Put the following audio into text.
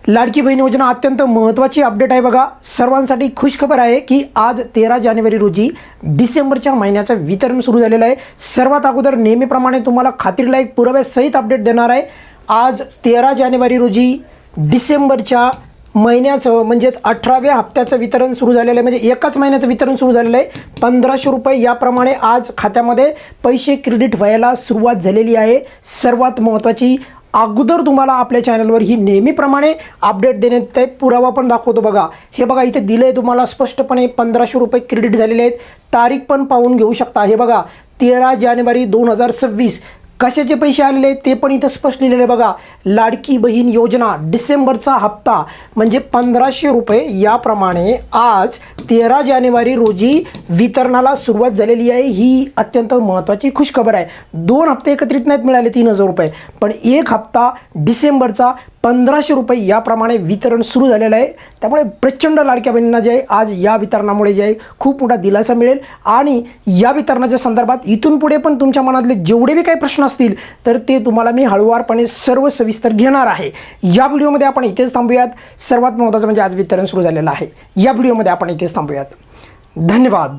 लाडकी बहीण योजना अत्यंत महत्त्वाची अपडेट आहे बघा. सर्वांसाठी खुशखबर आहे की आज 13 जानेवारी रोजी डिसेंबरच्या महिन्याचं वितरण सुरू झालेलं आहे. सर्वात अगोदर नेहमीप्रमाणे तुम्हाला खात्रीलायक पुराव्यासहित अपडेट देणार आहे. आज 13 जानेवारी रोजी डिसेंबरच्या महिन्याचं म्हणजेच 18व्या हप्त्याचं वितरण सुरू झालेलं आहे. म्हणजे एकाच महिन्याचं वितरण सुरू झालेलं आहे. 1500 रुपये याप्रमाणे आज खात्यामध्ये पैसे क्रेडिट व्हायला सुरुवात झालेली आहे. सर्वात महत्त्वाची अगोदर तुम्हाला आपल्या चॅनलवर ही नेहमीप्रमाणे अपडेट देण्यात येते. पुरावा पण दाखवतो बघा. हे बघा इथे दिलं आहे तुम्हाला स्पष्टपणे 1500 रुपये क्रेडिट झालेले आहेत. तारीख पण पाहून घेऊ शकता. हे बघा 13 जानेवारी 2026 कशाचे पैसे आलेले आहेत ते पण इथं स्पष्ट लिहिलेलं आहे बघा. लाडकी बहीण योजना डिसेंबरचा हप्ता म्हणजे 1500 रुपये याप्रमाणे आज 13 जानेवारी रोजी वितरणाला सुरुवात झालेली आहे. ही अत्यंत महत्त्वाची खुशखबर आहे. 2 हप्ते एकत्रित नाहीत मिळाले 3000 रुपये, पण एक हप्ता डिसेंबरचा 1500 रुपये याप्रमाणे वितरण सुरू झालेलं आहे. त्यामुळे प्रचंड लाडक्या बहिणींना जे आहे आज या वितरणामुळे जे आहे खूप मोठा दिलासा मिळेल. आणि या वितरणाच्या संदर्भात इथून पुढे पण तुमच्या मनातले जेवढे बी काही प्रश्न असतील तर ते तुम्हाला मी हळूवारपणे सर्व सविस्तर घेणार आहे. या व्हिडिओमध्ये आपण इथेच थांबूयात. सर्वात महत्त्वाचं म्हणजे आज वितरण सुरू झालेलं आहे. या व्हिडिओमध्ये आपण इथेच थांबूयात. धन्यवाद.